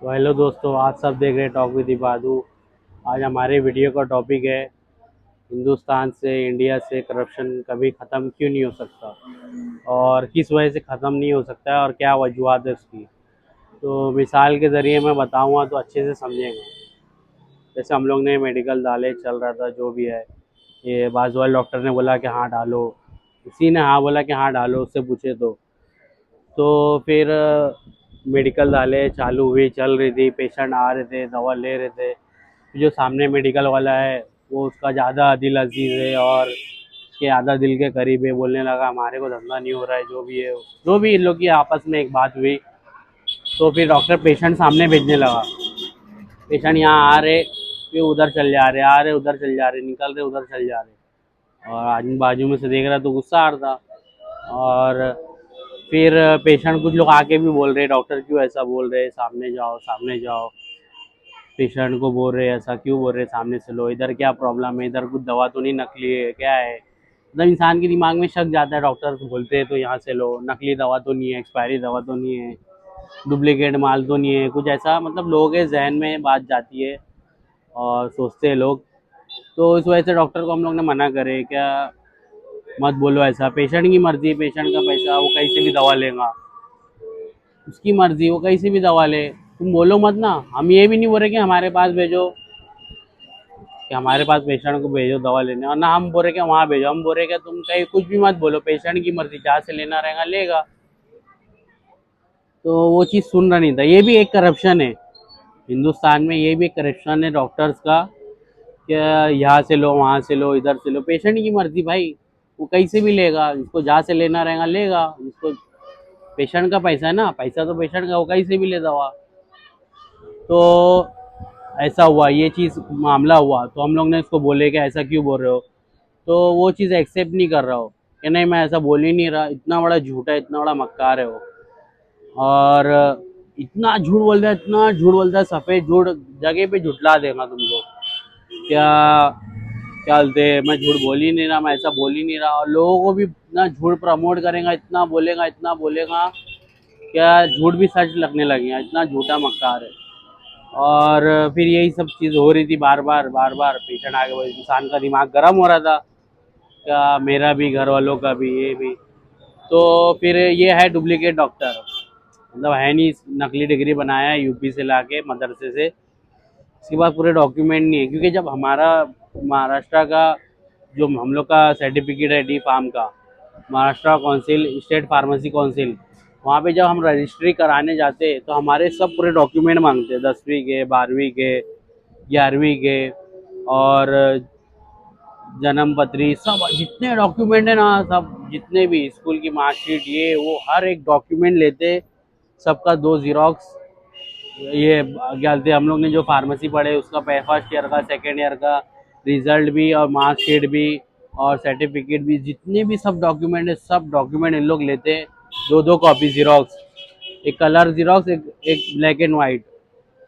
तो हेलो दोस्तों, आज सब देख रहे हैं टॉक विद इबादू। आज हमारे वीडियो का टॉपिक है हिंदुस्तान से, इंडिया से करप्शन कभी ख़त्म क्यों नहीं हो सकता और किस वजह से ख़त्म नहीं हो सकता है और क्या वजूहत है उसकी। तो मिसाल के ज़रिए मैं बताऊंगा तो अच्छे से समझेंगे। जैसे हम लोग ने मेडिकल डाले, चल रहा था जो भी है, ये बाजू वाले डॉक्टर ने बोला कि हाँ डालो, किसी ने हाँ बोला कि हाँ डालो, उससे पूछे तो फिर मेडिकल वाले चालू हुई, चल रही थी, पेशेंट आ रहे थे, दवा ले रहे थे। जो सामने मेडिकल वाला है वो उसका ज़्यादा दिल अजीज है और उसके ज़्यादा दिल के करीब है, बोलने लगा हमारे को धंधा नहीं हो रहा है, जो भी है जो भी इन लोग की आपस में एक बात हुई। तो फिर डॉक्टर पेशेंट सामने भेजने लगा। पेशेंट यहाँ आ रहे, फिर उधर चल जा रहे, आ रहे उधर चल जा रहे, निकल रहे उधर चल जा रहे, और आजू बाजू में से देख रहा तो गुस्सा आ रहा था। और फिर पेशेंट कुछ लोग आके भी बोल रहे डॉक्टर क्यों ऐसा बोल रहे, सामने जाओ सामने जाओ। पेशेंट को बोल रहे ऐसा क्यों बोल रहे, सामने से लो, इधर क्या प्रॉब्लम है, इधर कुछ दवा तो नहीं नकली है क्या है। मतलब इंसान के दिमाग में शक जाता है, डॉक्टर बोलते हैं तो यहाँ से लो, नकली दवा तो नहीं है, एक्सपायरी दवा तो नहीं है, डुप्लीकेट माल तो नहीं है, कुछ ऐसा मतलब लोगों के जहन में बात जाती है और सोचते हैं लोग। तो इस वजह से डॉक्टर को हम लोग ने मना करे क्या, मत बोलो ऐसा, पेशेंट की मर्जी, पेशेंट का पैसा, वो कहीं से भी दवा लेगा, उसकी मर्जी, वो कहीं से भी दवा ले, तुम बोलो मत ना। हम ये भी नहीं बोल रहे कि हमारे पास भेजो, कि हमारे पास पेशेंट को भेजो दवा लेने, और ना हम बोल रहे कि वहाँ भेजो, हम बोल रहे कि तुम कहीं कुछ भी मत बोलो, पेशेंट की मर्जी, जहाँ से लेना रहेगा लेगा। तो वो चीज़ सुन रहा नहीं था। ये भी एक करप्शन है हिंदुस्तान में, ये भी एक करप्शन है डॉक्टर्स का, कि यहाँ से लो वहाँ से लो इधर से लो, पेशेंट की मर्जी भाई, वो कहीं से भी लेगा, जिसको जहाँ से लेना रहेगा लेगा, जिसको पेशेंट का पैसा है ना, पैसा तो पेशेंट का, वो कहीं से भी ले दवा। तो ऐसा हुआ, ये चीज़ मामला हुआ, तो हम लोग ने इसको बोले कि ऐसा क्यों बोल रहे हो। तो वो चीज़ एक्सेप्ट नहीं कर रहा हो कि नहीं मैं ऐसा बोल ही नहीं रहा, इतना बड़ा झूठा है, इतना बड़ा मक्कार है वो। और इतना झूठ बोलता है, इतना झूठ बोलता है, सफ़ेद झूठ, जगह पे झुटला देगा तुमको। क्या क्या बोलते हैं, मैं झूठ बोल ही नहीं रहा, मैं ऐसा बोल ही नहीं रहा, और लोगों को भी इतना झूठ प्रमोट करेगा, इतना बोलेगा इतना बोलेगा, क्या झूठ भी सच लगने लगेगा, इतना झूठा मक्कार है। और फिर यही सब चीज़ हो रही थी, बार बार बार बार पेशेंट आगे, वो इंसान का दिमाग गर्म हो रहा था, क्या मेरा भी, घर वालों का भी, ये भी। तो फिर ये है डुप्लीकेट डॉक्टर, मतलब है नहीं, नकली डिग्री बनाया है यूपी से लाके मदरसे से, इसके बाद पूरे डॉक्यूमेंट नहीं है। क्योंकि जब हमारा महाराष्ट्र का जो हम लोग का सर्टिफिकेट है डी फार्म का, Maharashtra council, state pharmacy council, वहाँ पे जब हम रजिस्ट्री कराने जाते हैं तो हमारे सब पूरे डॉक्यूमेंट मांगते हैं, 10वीं के, 12वीं के, 11वीं के, और जन्म पत्री, सब जितने डॉक्यूमेंट है ना, सब जितने भी स्कूल की मार्कशीट, ये वो हर एक डॉक्यूमेंट लेते, सबका 2 जीरोक्स। ये क्या बोलते हैं, हम लोग ने जो फार्मेसी पढ़े उसका फर्स्ट ईयर का, सेकेंड ईयर का रिजल्ट भी, और मार्कशीट भी, और सर्टिफिकेट भी, जितने भी सब डॉक्यूमेंट है, सब डॉक्यूमेंट इन लोग लेते हैं, 2 2 कॉपी जीरोक्स, एक कलर जीरोक्स, एक ब्लैक एंड वाइट,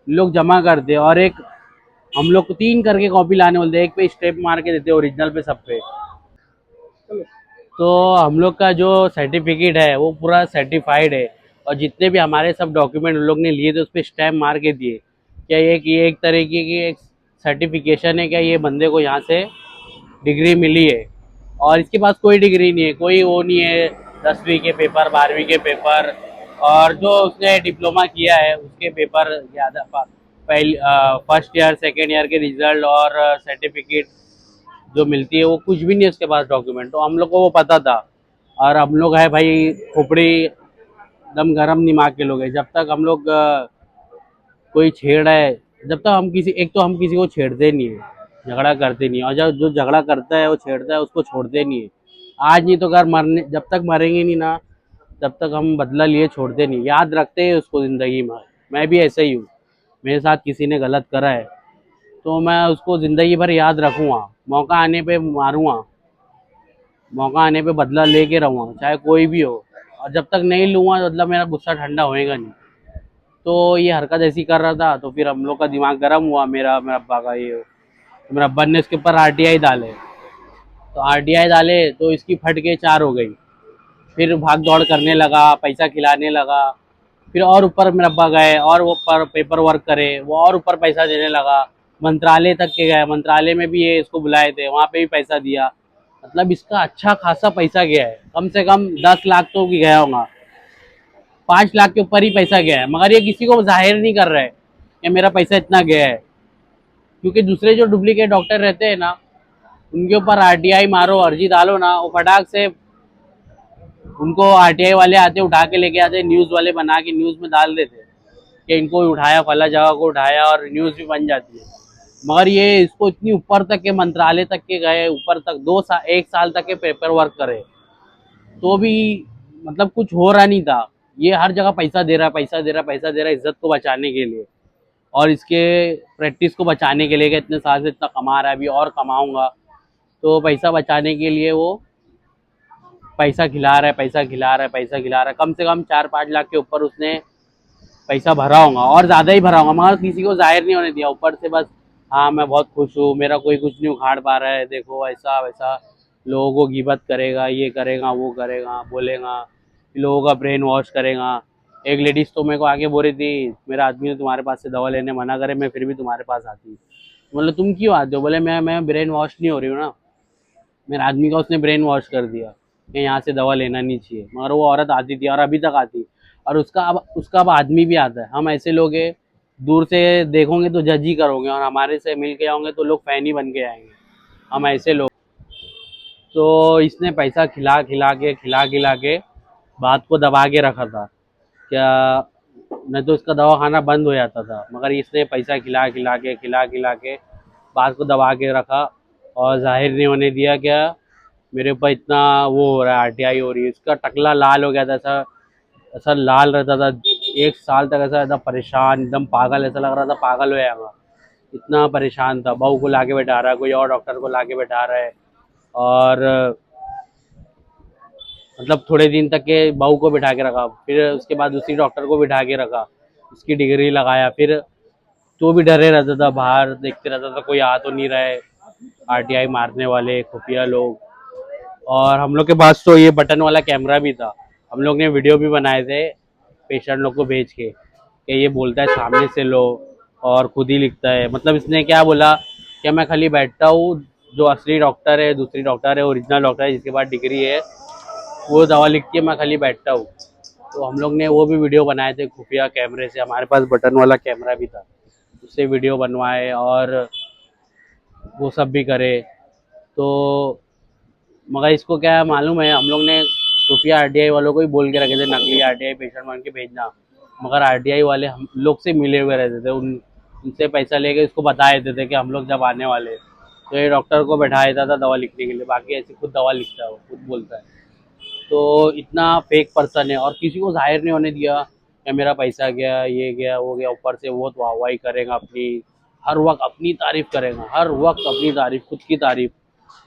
लोग जमा करते हैं। और एक हम लोग को 3 करके कॉपी लाने बोलते हैं, एक पे स्टेप मार के देते हैं ओरिजिनल पे, सब पे। तो हम लोग का जो सर्टिफिकेट है वो पूरा सर्टिफाइड है, और जितने भी हमारे सब डॉक्यूमेंट उन लोग ने लिए थे उस पर स्टैम्प मार के दिए, क्या ये एक तरीके की एक सर्टिफिकेशन है, क्या ये बंदे को यहाँ से डिग्री मिली है। और इसके पास कोई डिग्री नहीं है, कोई वो नहीं है, 10वीं के पेपर, 12वीं के पेपर, और जो उसने डिप्लोमा किया है उसके पेपर ज़्यादा, पहले फर्स्ट ईयर सेकेंड ईयर के रिजल्ट और सर्टिफिकेट जो मिलती है, वो कुछ भी नहीं है उसके पास डॉक्यूमेंट। तो हम लोग को वो पता था, और हम लोग है भाई खोपड़ी दम गरम दिमाग के लोग हैं, जब तक हम लोग कोई छेड़ है, जब तक हम किसी, एक तो हम किसी को छेड़ते नहीं है, झगड़ा करते नहीं है, और जब जो झगड़ा करता है वो छेड़ता है उसको छोड़ते नहीं है। आज नहीं तो अगर मरने, जब तक मरेंगे नहीं ना तब तक हम बदला लिए छोड़ते नहीं, याद रखते हैं उसको ज़िंदगी में। मैं भी ऐसे ही हूँ, मेरे साथ किसी ने गलत करा है तो मैं उसको ज़िंदगी भर याद रखूँगा, मौका आने पे मारूँगा, मौका आने पे बदला लेके रहूँगा, चाहे कोई भी हो। और जब तक नहीं लूँगा मतलब मेरा गुस्सा ठंडा होएगा नहीं। तो ये हरकत ऐसी कर रहा था, तो फिर हम लोग का दिमाग गर्म हुआ, मेरा मेरे अब्बा का, ये तो मेरे अब्बा ने उसके ऊपर आरटीआई डाले। तो आरटीआई डाले तो इसकी फट के 4 हो गई। फिर भाग दौड़ करने लगा, पैसा खिलाने लगा, फिर और ऊपर मेरे अब्बा गए और वो पर पेपर वर्क करे, वो और ऊपर पैसा देने लगा। मंत्रालय तक के गए, मंत्रालय में भी ये इसको बुलाए थे, वहाँ पे भी पैसा दिया। मतलब इसका अच्छा खासा पैसा गया है, कम से कम 10 लाख तो गया होगा, 5 लाख के ऊपर ही पैसा गया है, मगर ये किसी को जाहिर नहीं कर रहा है कि मेरा पैसा इतना गया है। क्योंकि दूसरे जो डुप्लीकेट डॉक्टर रहते हैं ना, उनके ऊपर आरटीआई मारो, अर्जी डालो ना, वो फटाक से उनको आरटीआई वाले आते, उठा के लेके आते, न्यूज वाले बना के न्यूज में डाल देते कि इनको उठाया, फला जगह को उठाया, और न्यूज भी बन जाती है। मगर ये इसको इतनी ऊपर तक के मंत्रालय तक के गए, ऊपर तक 1 साल तक के पेपर वर्क करे, तो भी मतलब कुछ हो रहा नहीं था। ये हर जगह पैसा दे रहा है, पैसा दे रहा है, पैसा दे रहा है, इज्जत को बचाने के लिए और इसके प्रैक्टिस को बचाने के लिए कि इतने साल से इतना कमा रहा है, अभी और कमाऊंगा, तो पैसा बचाने के लिए वो पैसा खिला रहा है, पैसा खिला रहा है, पैसा खिला रहा है। कम से कम 4-5 लाख के ऊपर उसने पैसा भरा होगा, और ज़्यादा ही भरा होगा, मगर किसी को जाहिर नहीं होने दिया। ऊपर से बस, हाँ मैं बहुत खुश हूँ, मेरा कोई कुछ नहीं उखाड़ पा रहा है, देखो ऐसा वैसा, लोगों को गिबत करेगा, ये करेगा, वो करेगा, बोलेगा, लोगों का ब्रेन वॉश करेगा। एक लेडीज़ तो मेरे को आगे बोल रही थी, मेरा आदमी ने तुम्हारे पास से दवा लेने मना करे, मैं फिर भी तुम्हारे पास आती। मतलब तुम क्यों आते हो? बोले मैं ब्रेन वॉश नहीं हो रही हूँ ना, मेरे आदमी का उसने ब्रेन वॉश कर दिया कि यहाँ से दवा लेना नहीं चाहिए। मगर वो औरत आती थी और अभी तक आती, और उसका अब आदमी भी आता है। हम ऐसे लोग हैं, दूर से देखोगे तो जज ही करोगे, और हमारे से मिल के आओगे तो लोग फैन ही बन के आएंगे। हम ऐसे लोग। तो इसने पैसा खिला खिला के बात को दबा के रखा था क्या, नहीं तो इसका दवा खाना बंद हो जाता था। मगर इसने पैसा खिला खिला के बात को दबा के रखा, और जाहिर नहीं होने दिया क्या मेरे ऊपर इतना वो हो रहा है, आरटीआई हो रही है। इसका टकला लाल हो गया था, ऐसा ऐसा लाल रहता था 1 साल तक, ऐसा एकदम परेशान, एकदम पागल, ऐसा लग रहा था पागल हो जाएगा, इतना परेशान था। बहू को लाके बैठा रहा है, कोई और डॉक्टर को लाके बैठा रहा है, और मतलब थोड़े दिन तक के बहू को बिठा के रखा, फिर उसके बाद दूसरी डॉक्टर को बिठा के रखा, उसकी डिग्री लगाया। फिर तो भी डरे रहता था, बाहर देखते रहता था कोई आ तो नहीं रहा है, आरटीआई मारने वाले खुफिया लोग। और हम लोग के पास तो ये बटन वाला कैमरा भी था, हम लोग ने वीडियो भी बनाए थे पेशेंट लोग को भेज के कि ये बोलता है सामने से लो, और खुद ही लिखता है। मतलब इसने क्या बोला कि मैं खाली बैठता हूँ, जो असली डॉक्टर है, दूसरी डॉक्टर है, ओरिजिनल डॉक्टर है जिसके पास डिग्री है, वो दवा लिखती है, मैं खाली बैठता हूँ। तो हम लोग ने वो भी वीडियो बनाए थे खुफिया कैमरे से, हमारे पास बटन वाला कैमरा भी था, उससे वीडियो बनवाए और वो सब भी करे। तो मगर इसको क्या मालूम है, हम लोग ने खुफिया आरटीआई वालों को ही बोल के रखे थे नकली आरटीआई पेशेंट बन के भेजना। मगर आरटीआई वाले हम लोग से मिले हुए रहते थे, उनसे पैसा लेके इसको बता देते थे कि हम लोग जब आने वाले, तो ये डॉक्टर को बैठा देता था दवा लिखने के लिए, बाकी ऐसे खुद दवा लिखता है, वो खुद बोलता है। तो इतना फेक पर्सन है, और किसी को जाहिर नहीं होने दिया कि मेरा पैसा गया, ये गया, वो गया। ऊपर से वो तो वाहवाही करेगा अपनी, हर वक्त अपनी तारीफ करेगा, हर वक्त अपनी तारीफ, खुद की तारीफ,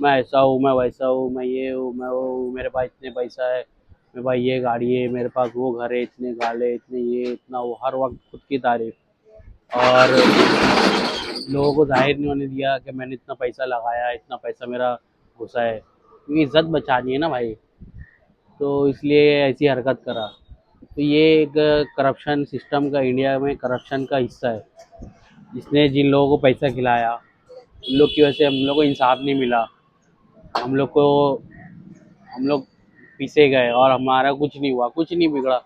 मैं ऐसा हूँ, मैं वैसा हूँ, मैं ये हूँ, मैं वो हूँ, मेरे पास इतने पैसा है, मेरे पास ये गाड़ी है, मेरे पास वो घर है, इतने गाले, इतने ये, इतना वो, हर वक्त खुद की तारीफ। और लोगों को जाहिर नहीं होने दिया कि मैंने इतना पैसा लगाया, इतना पैसा मेरा घुसा है, क्योंकि इज्जत बचानी है ना भाई, तो इसलिए ऐसी हरकत करा। तो ये एक करप्शन सिस्टम का, इंडिया में करप्शन का हिस्सा है। जिसने जिन लोगों को पैसा खिलाया, उन लोग की वजह से हम लोग को इंसाफ नहीं मिला, हम लोग को, हम लोग पीछे गए और हमारा कुछ नहीं हुआ, कुछ नहीं बिगड़ा।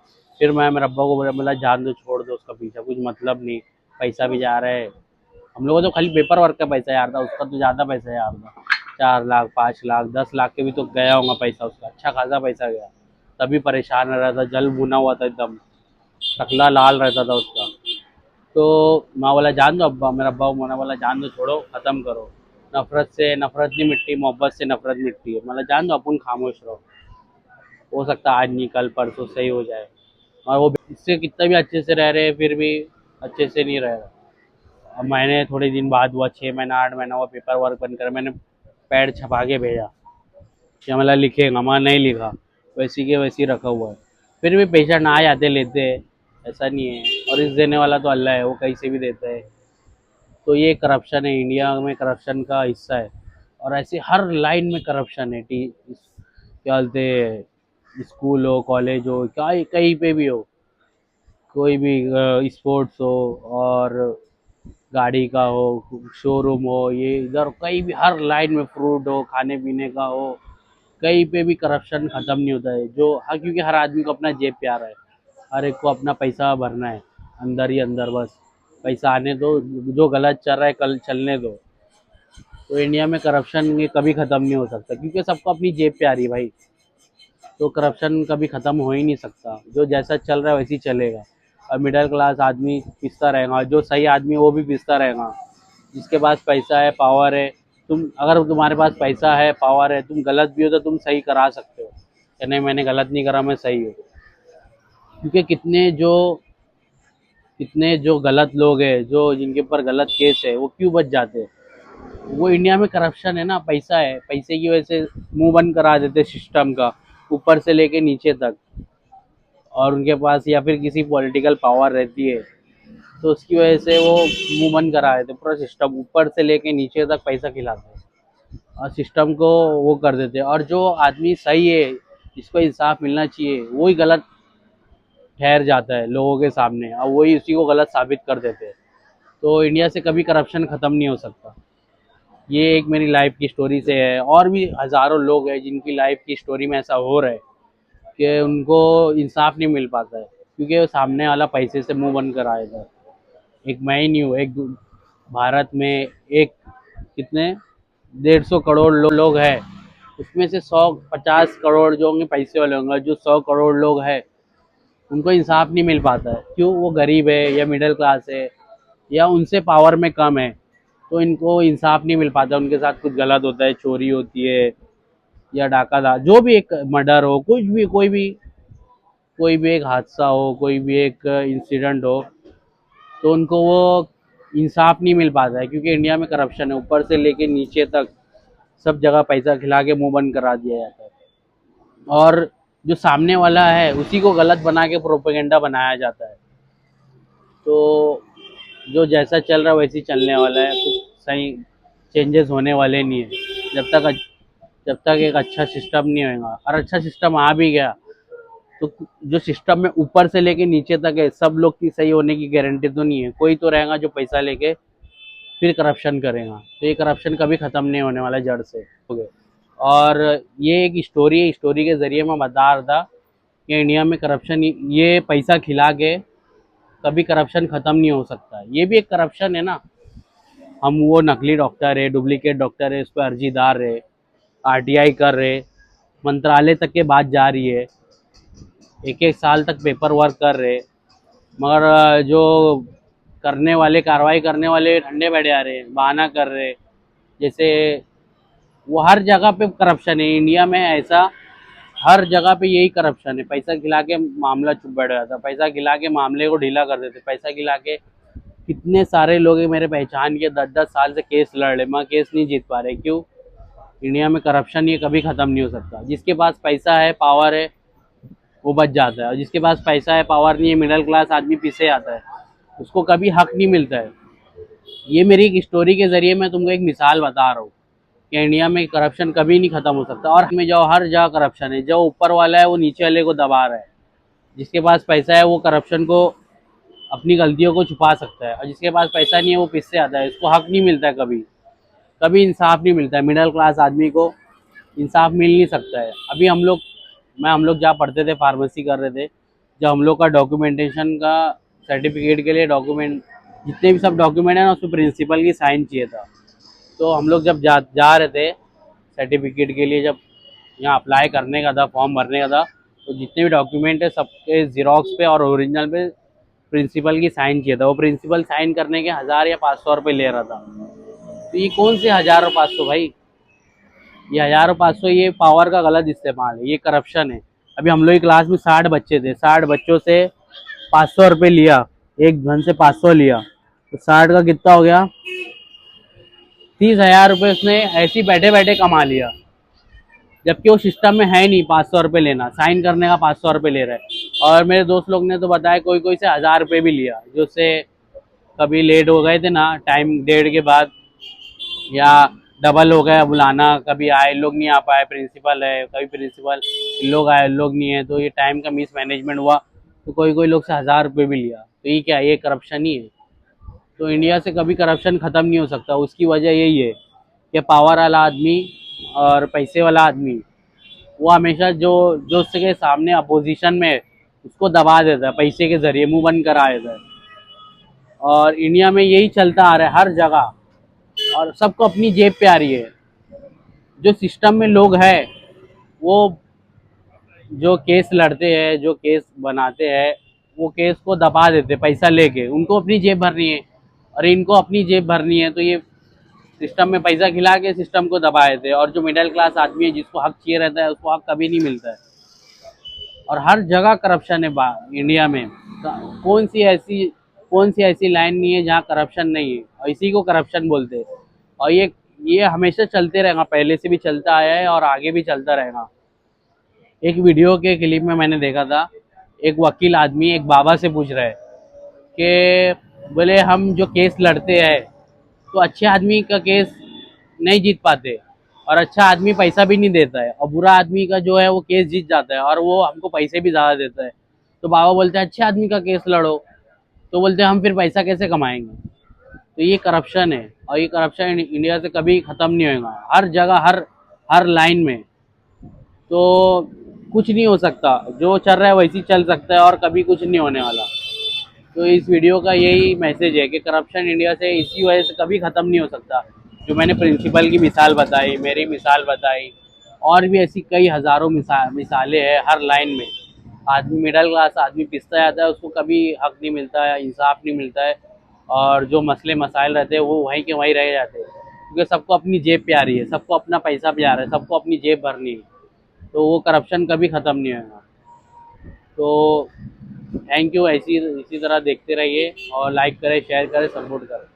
फिर मैं मेरे अब्बा को बोला, बोला जान दो, छोड़ दो उसका पीछा, कुछ मतलब नहीं, पैसा भी जा रहा है। हम लोगों को तो खाली पेपर वर्क का पैसा यार था, उसका तो ज़्यादा पैसा यार था, 4 लाख, 5 लाख, 10 लाख के भी तो गया होगा पैसा उसका, अच्छा खासा पैसा गया। तभी परेशान रह रहा था, जल भुना हुआ था एकदम, टकला लाल रहता था उसका। तो मैं बोला जान दो अब्बा, मेरा अब्बा को मना बोला जान दो, छोड़ो, ख़त्म करो, नफरत से नफरत नहीं मिटती, मोहब्बत से नफरत मिटती है। मतलब जान दो, अपन खामोश रहो, हो सकता है आज नहीं कल परसों सही हो जाए। और वो इससे कितना भी अच्छे से रह रहे हैं, फिर भी अच्छे से नहीं रह रहा। अब मैंने थोड़े दिन बाद हुआ, 6 महीना 8 महीना हुआ, पेपर वर्क बनकर मैंने पैड छपा के भेजा कि मतलब लिखेगा, मगर नहीं लिखा, वैसी के वैसी रखा हुआ है। फिर भी पेशेंट आ जाते, लेते हैं, ऐसा नहीं है। और इस देने वाला तो अल्लाह है, वो कहीं से भी देता है। तो ये करप्शन है, इंडिया में करप्शन का हिस्सा है। और ऐसे हर लाइन में करप्शन है, क्या बोलते हैं, स्कूल हो, कॉलेज हो, क्या कहीं पे भी हो, कोई भी स्पोर्ट्स हो और गाड़ी का हो, शोरूम हो, ये इधर कहीं भी हर लाइन में, फ्रूट हो, खाने पीने का हो, कहीं पे भी करप्शन खत्म नहीं होता है। जो हाँ, क्योंकि हर आदमी को अपना जेब प्यारा है, हर एक को अपना पैसा भरना है अंदर ही अंदर, बस पैसा आने दो, जो गलत चल रहा है कल चलने दो। तो इंडिया में करप्शन ये कभी खत्म नहीं हो सकता, क्योंकि सबको अपनी जेब प्यारी है भाई। तो करप्शन कभी ख़त्म हो ही नहीं सकता, जो जैसा चल रहा है वैसे ही चलेगा। और मिडिल क्लास आदमी पिसता रहेगा, जो सही आदमी है वो भी पिसता रहेगा। जिसके पास पैसा है, पावर है, तुम अगर तुम्हारे पास पैसा है, पावर है, तुम गलत भी हो तो तुम सही करा सकते हो कि नहीं मैंने गलत नहीं करा, मैं सही हूँ। क्योंकि कितने जो गलत लोग हैं, जो जिनके ऊपर गलत केस है, वो क्यों बच जाते हैं? वो इंडिया में करप्शन है ना, पैसा है, पैसे की वजह से मुंह बंद करा देते सिस्टम का, ऊपर से लेके नीचे तक। और उनके पास या फिर किसी पॉलिटिकल पावर रहती है, तो उसकी वजह से वो मुंह बंद करा देते, पूरा सिस्टम ऊपर से लेके नीचे तक पैसा खिलाते हैं और सिस्टम को वो कर देते हैं। और जो आदमी सही है, जिसको इंसाफ मिलना चाहिए, वही गलत ठहर जाता है लोगों के सामने, और वही उसी को गलत साबित कर देते हैं। तो इंडिया से कभी करप्शन ख़त्म नहीं हो सकता। ये एक मेरी लाइफ की स्टोरी से है, और भी हज़ारों लोग हैं जिनकी लाइफ की स्टोरी में ऐसा हो रहा है कि उनको इंसाफ नहीं मिल पाता है, क्योंकि वो सामने वाला पैसे से मुंह बंद कराया था। एक मैं ही नहीं हूँ, एक भारत में एक कितने 150 करोड़ लोग हैं, उसमें से 150 करोड़ जो होंगे पैसे वाले होंगे, जो 100 करोड़ लोग हैं उनको इंसाफ नहीं मिल पाता है। क्यों? वो गरीब है या मिडिल क्लास है या उनसे पावर में कम है, तो इनको इंसाफ नहीं मिल पाता। उनके साथ कुछ गलत होता है, चोरी होती है या डाका दा जो भी, एक मर्डर हो, कुछ भी, कोई भी एक हादसा हो, कोई भी एक इंसिडेंट हो, तो उनको वो इंसाफ नहीं मिल पाता है, क्योंकि इंडिया में करप्शन है, ऊपर से लेके नीचे तक सब जगह पैसा खिला के मुंह बंद करा दिया जाता है। और जो सामने वाला है उसी को गलत बना के प्रोपेगेंडा बनाया जाता है। तो जो जैसा चल रहा है वैसे ही चलने वाला है, कुछ सही चेंजेस होने वाले नहीं है जब तक एक अच्छा सिस्टम नहीं होगा। और अच्छा सिस्टम आ भी गया तो जो सिस्टम में ऊपर से लेके नीचे तक है, सब लोग की सही होने की गारंटी तो नहीं है। कोई तो रहेगा जो पैसा लेके फिर करप्शन करेगा, तो ये करप्शन कभी ख़त्म नहीं होने वाला जड़ से। हो गए। और ये एक स्टोरी है, स्टोरी के ज़रिए मैं बता रहा था कि इंडिया में करप्शन, ये पैसा खिला के कभी करप्शन ख़त्म नहीं हो सकता। ये भी एक करप्शन है ना। हम वो नकली डॉक्टर है, डुप्लीकेट डॉक्टर है, उस पर अर्जीदार है, आरटीआई कर रहे, मंत्रालय तक के बात जा रही है, एक एक साल तक पेपर वर्क कर रहे, मगर जो करने वाले, कार्रवाई करने वाले ठंडे बैठे आ रहे, बहाना कर रहे। जैसे वो हर जगह पे करप्शन है इंडिया में, ऐसा हर जगह पे यही करप्शन है। पैसा खिला के मामला चुप बैठ जाता, पैसा खिला के मामले को ढीला कर देते, पैसा खिला के कितने सारे लोग हैं मेरे पहचान के, 10-10 साल से केस लड़ रहे, मगर केस नहीं जीत पा रहे। क्यों? इंडिया में करप्शन ये कभी ख़त्म नहीं हो सकता। जिसके पास पैसा है, पावर है, वो बच जाता है, और जिसके पास पैसा है, पावर नहीं है, मिडिल क्लास आदमी पीछे आता है, उसको कभी हक नहीं मिलता है। ये मेरी एक स्टोरी के ज़रिए मैं तुमको एक मिसाल बता रहा हूँ कि इंडिया में करप्शन कभी नहीं ख़त्म हो सकता। और में जाओ, हर जगह करप्शन है। जो ऊपर वाला है वो नीचे वाले को दबा रहा है, जिसके पास पैसा है वो करप्शन को, अपनी गलतियों को छुपा सकता है, और जिसके पास पैसा नहीं है वो पीछे आता है, उसको हक नहीं मिलता है, कभी कभी इंसाफ नहीं मिलता है। मिडिल क्लास आदमी को इंसाफ मिल नहीं सकता है। अभी हम लोग जहाँ पढ़ते थे, फार्मेसी कर रहे थे, जब हम लोग का डॉक्यूमेंटेशन का, सर्टिफिकेट के लिए डॉक्यूमेंट, जितने भी सब डॉक्यूमेंट है ना, उसमें प्रिंसिपल की साइन चाहिए था। तो हम लोग जब जा रहे थे सर्टिफिकेट के लिए, जब यहाँ अप्लाई करने का था, फॉर्म भरने का था, तो जितने भी डॉक्यूमेंट है सबके ज़ेरॉक्स पे और ओरिजिनल पे प्रिंसिपल की साइन चाहिए था। वो प्रिंसिपल साइन करने के 1000 या 500 रुपये ले रहा था। तो ये कौन से 1000 और 500 भाई? ये 1000 और 500 ये पावर का गलत इस्तेमाल है, ये करप्शन है। अभी हम लोग की क्लास में 60 बच्चे थे, 60 बच्चों से 500 रुपये लिया, एक धन से 500 लिया, तो 60 का कितना हो गया? 30,000 रुपये उसने ऐसे ही बैठे बैठे कमा लिया, जबकि वो सिस्टम में है नहीं 500 रुपये लेना, साइन करने का 500 रुपये ले रहा है। और मेरे दोस्त लोग ने तो बताया कोई कोई से 1000 रुपये भी लिया, जो से कभी लेट हो गए थे ना, टाइम डेढ़ के बाद, या डबल हो गया बुलाना, कभी आए लोग नहीं आ पाए, प्रिंसिपल है, कभी प्रिंसिपल लोग आए लोग नहीं है, तो ये टाइम का मिस मैनेजमेंट हुआ, तो कोई कोई लोग से 1000 रुपये भी लिया, तो ये क्या, ये करप्शन ही है। तो इंडिया से कभी करप्शन ख़त्म नहीं हो सकता। उसकी वजह यही है कि पावर वाला आदमी और पैसे वाला आदमी वो हमेशा जो जो उसके सामने अपोजिशन में है, उसको दबा देता है, पैसे के जरिए मुंह बंद करा देता है। और इंडिया में यही चलता आ रहा है हर जगह, और सबको अपनी जेब पे आ रही है। जो सिस्टम में लोग हैं वो जो केस लड़ते हैं, जो केस बनाते हैं, वो केस को दबा देते पैसा लेके। उनको अपनी जेब भरनी है और इनको अपनी जेब भरनी है, तो ये सिस्टम में पैसा खिला के सिस्टम को दबा देते हैं। और जो मिडिल क्लास आदमी है जिसको हक चाहिए रहता है, उसको हक कभी नहीं मिलता है। और हर जगह करप्शन है इंडिया में। कौन सी ऐसी लाइन नहीं है जहाँ करप्शन नहीं है, और इसी को करप्शन बोलते हैं। और ये हमेशा चलते रहेगा, पहले से भी चलता आया है और आगे भी चलता रहेगा। एक वीडियो के क्लिप में मैंने देखा था, एक वकील आदमी एक बाबा से पूछ रहा है कि बोले हम जो केस लड़ते हैं तो अच्छे आदमी का केस नहीं जीत पाते, और अच्छा आदमी पैसा भी नहीं देता है, और बुरा आदमी का जो है वो केस जीत जाता है और वो हमको पैसे भी ज़्यादा देता है। तो बाबा बोलते हैं अच्छे आदमी का केस लड़ो। तो बोलते हैं हम फिर पैसा कैसे कमाएंगे। तो ये करप्शन है, और ये करप्शन इंडिया से कभी ख़त्म नहीं होगा। हर जगह, हर लाइन में। तो कुछ नहीं हो सकता, जो चल रहा है वैसे ही चल सकता है और कभी कुछ नहीं होने वाला। तो इस वीडियो का यही मैसेज है कि करप्शन इंडिया से इसी वजह से कभी ख़त्म नहीं हो सकता। जो मैंने प्रिंसिपल की मिसाल बताई, मेरी मिसाल बताई, और भी ऐसी कई हज़ारों मिसालें हैं हर लाइन में। आदमी, मिडिल क्लास आदमी पिसता जाता है, उसको कभी हक नहीं मिलता है, इंसाफ नहीं मिलता है। और जो मसले मसाइल रहते हैं वो वहीं के वहीं रह जाते हैं, क्योंकि सबको अपनी जेब प्यारी है, सबको अपना पैसा प्यारा है, सबको अपनी जेब भरनी है। तो वो करप्शन कभी ख़त्म नहीं होगा। तो थैंक यू। ऐसी इसी तरह देखते रहिए और लाइक करें, शेयर करें, सपोर्ट करें।